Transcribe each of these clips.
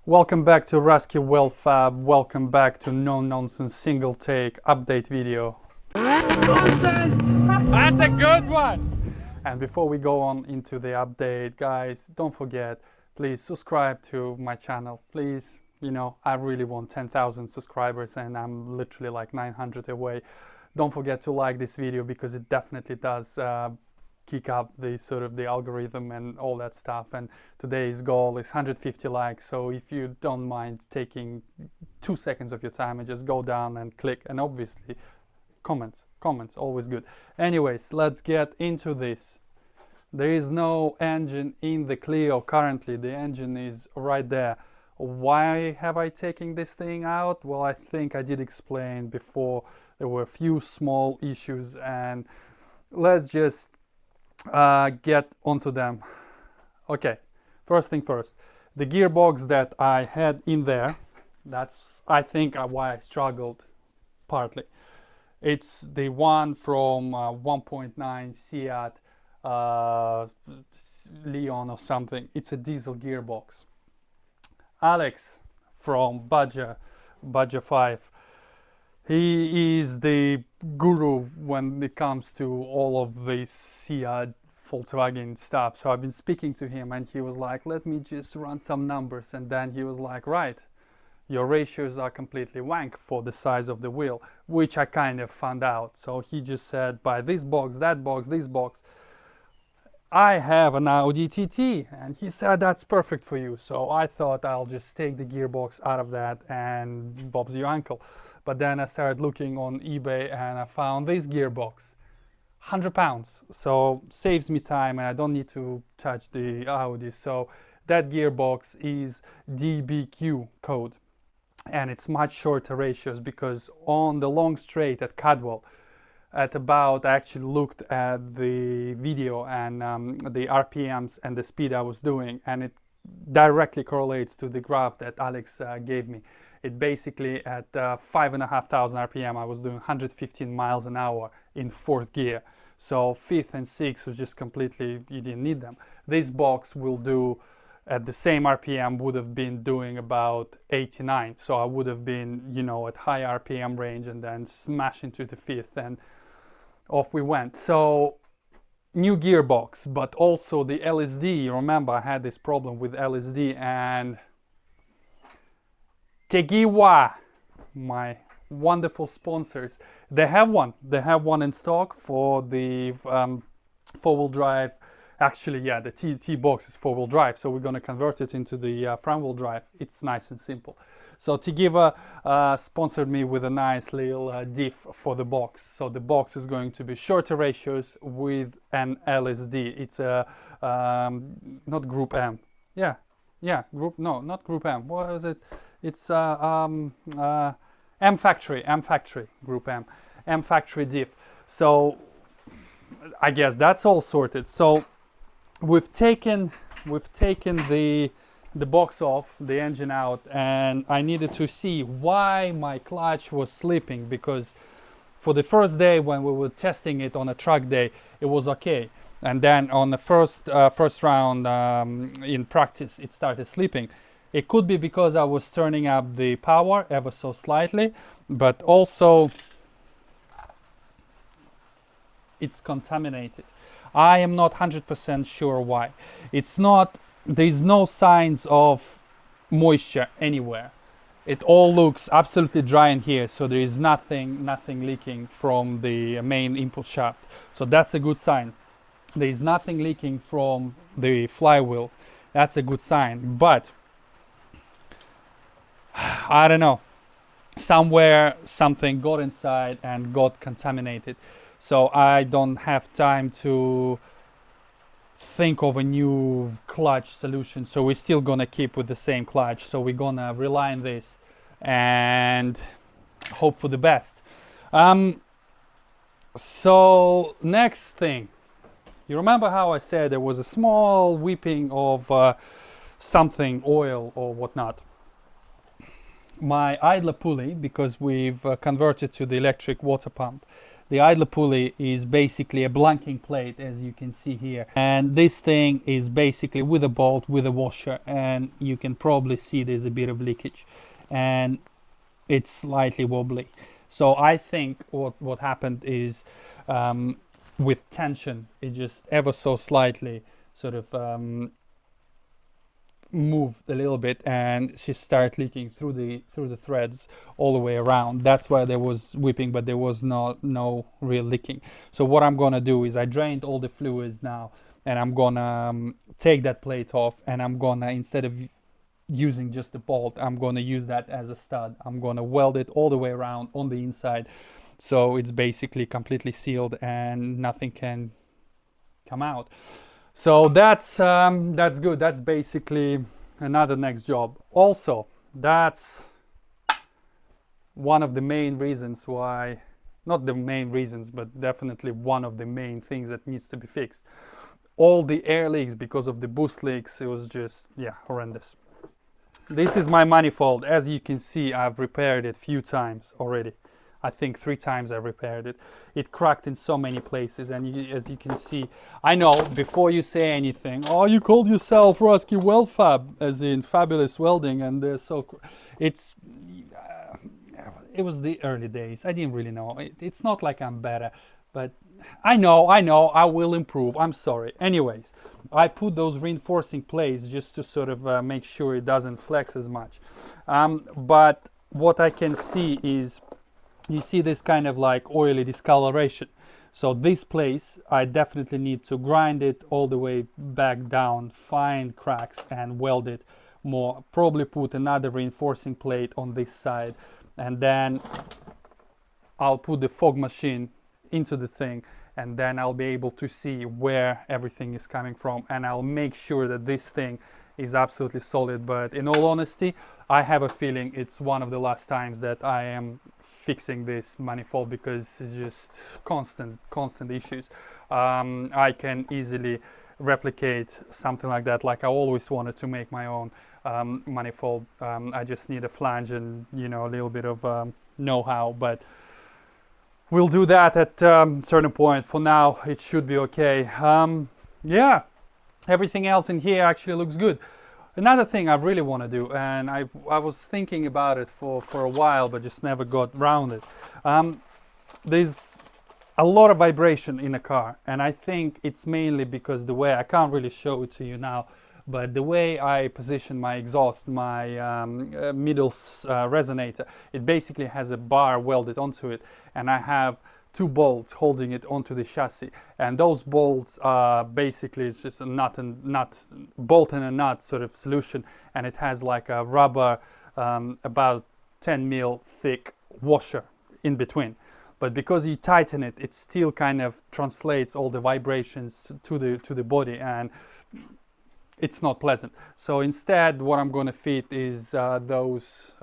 Welcome back to RuskiWeldFab. Welcome back to no nonsense single take update video. That's a good one! And before we go on into the update, guys, don't forget, please subscribe to my channel. Please, you know, I really want 10,000 subscribers and I'm literally like 900 away. Don't forget to like this video because it definitely does kick up the sort of the algorithm and all that stuff. And today's goal is 150 likes, so if you don't mind taking 2 seconds of your time and just go down and click, and obviously comments always good. Anyways, let's get into this. There is no engine in the Clio currently. The engine is right there. Why have I taken this thing out? Well, I think I did explain before. There were a few small issues, and let's just get onto them. Okay, first thing first, the gearbox that I had in there, that's I think why I struggled partly. It's the one from 1.9 Seat Leon or something. It's a diesel gearbox. Alex from Badger 5, he is the guru when it comes to all of this Seat Volkswagen stuff. So I've been speaking to him and he was like, let me just run some numbers. And then he was like, right, your ratios are completely wank for the size of the wheel, which I kind of found out. So he just said, buy this box, that box, this box. I have an Audi TT, and he said that's perfect for you. So I thought I'll just take the gearbox out of that and Bob's your uncle. But then I started looking on eBay and I found this gearbox, £100. So saves me time and I don't need to touch the Audi. So that gearbox is DBQ code, and it's much shorter ratios because on the long straight at Cadwell, at about, I actually looked at the video and the RPMs and the speed I was doing, and it directly correlates to the graph that Alex gave me. It basically at 5,500 RPM I was doing 115 miles an hour in 4th gear. So 5th and 6th was just completely, you didn't need them. This box will do at the same RPM would have been doing about 89. So I would have been, you know, at high RPM range and then smash into the 5th and off we went. So new gearbox, but also the LSD. You remember I had this problem with LSD, and Tegiwa, my wonderful sponsors, they have one in stock for the 4-wheel drive. Actually, yeah, the TT box is 4-wheel drive, so we're going to convert it into the front-wheel drive. It's nice and simple. So Tegiva sponsored me with a nice little diff for the box. So the box is going to be shorter ratios with an LSD. It's a not Group M. Yeah, not Group M. What is it? It's M Factory Group M Factory diff. So I guess that's all sorted. So we've taken the box off, the engine out, and I needed to see why my clutch was slipping, because for the first day when we were testing it on a track day, it was okay, and then on the first round in practice it started slipping. It could be because I was turning up the power ever so slightly, but also it's contaminated. I am not 100% sure why. There's no signs of moisture anywhere. It all looks absolutely dry in here, so there is nothing leaking from the main input shaft. So that's a good sign. There is nothing leaking from the flywheel. That's a good sign. But I don't know. Somewhere something got inside and got contaminated. So I don't have time to think of a new clutch solution. So we're still gonna keep with the same clutch. So we're gonna rely on this and hope for the best. So next thing, you remember how I said there was a small whipping of something, oil or whatnot. My idler pulley, because we've converted to the electric water pump, The idler pulley is basically a blanking plate, as you can see here, and this thing is basically with a bolt with a washer, and you can probably see there's a bit of leakage and it's slightly wobbly. So I think what happened is with tension it just ever so slightly sort of moved a little bit, and she started leaking through the threads all the way around. That's why there was whipping, but there was no real leaking. So what I'm gonna do is I drained all the fluids now, and I'm gonna take that plate off, and I'm gonna, instead of using just the bolt, I'm gonna use that as a stud. I'm gonna weld it all the way around on the inside, so it's basically completely sealed and nothing can come out. So that's good. That's basically another next job. Also, that's one of the main reasons why, not the main reasons, but definitely one of the main things that needs to be fixed. All the air leaks because of the boost leaks, it was just, yeah, horrendous. This is my manifold. As you can see, I've repaired it a few times already. I think 3 times I've repaired it. It cracked in so many places, and as you can see, I know, before you say anything, oh, you called yourself RuskiWeldFab, as in fabulous welding, and they're so... It was the early days. I didn't really know. It's not like I'm better, but I know, I will improve. I'm sorry. Anyways, I put those reinforcing plates just to sort of make sure it doesn't flex as much. But what I can see is, you see this kind of like oily discoloration. So this place, I definitely need to grind it all the way back down, find cracks and weld it more. Probably put another reinforcing plate on this side, and then I'll put the fog machine into the thing, and then I'll be able to see where everything is coming from, and I'll make sure that this thing is absolutely solid. But in all honesty, I have a feeling it's one of the last times that I am fixing this manifold, because it's just constant issues. I can easily replicate something like that. Like, I always wanted to make my own manifold. I just need a flange and, you know, a little bit of know-how, but we'll do that at a certain point. For now, it should be okay. Yeah, everything else in here actually looks good. Another thing I really want to do, and I was thinking about it for a while, but just never got around it. There's a lot of vibration in a car, and I think it's mainly because the way, I can't really show it to you now, but the way I position my exhaust, my middle resonator, it basically has a bar welded onto it, and I have 2 bolts holding it onto the chassis, and those bolts are basically, it's just a bolt and a nut sort of solution, and it has like a rubber about 10 mil thick washer in between. But because you tighten it, it still kind of translates all the vibrations to the body, and it's not pleasant. So instead, what I'm going to fit is those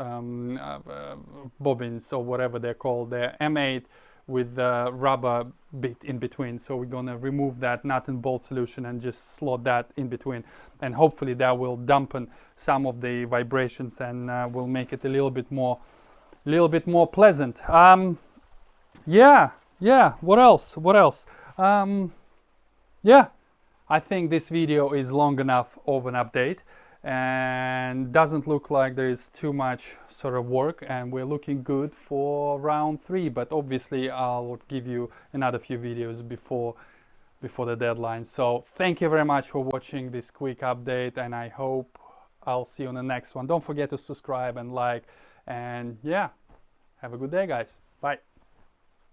bobbins, or whatever they're called. They're M8 with a rubber bit in between. So we're going to remove that nut and bolt solution and just slot that in between, and hopefully that will dampen some of the vibrations and will make it a little bit more pleasant. Yeah, what else? Yeah, I think this video is long enough of an update, and doesn't look like there is too much sort of work, and we're looking good for round 3. But obviously I'll give you another few videos before the deadline. So thank you very much for watching this quick update, and I hope I'll see you on the next one. Don't forget to subscribe and like, and yeah, have a good day, guys. Bye.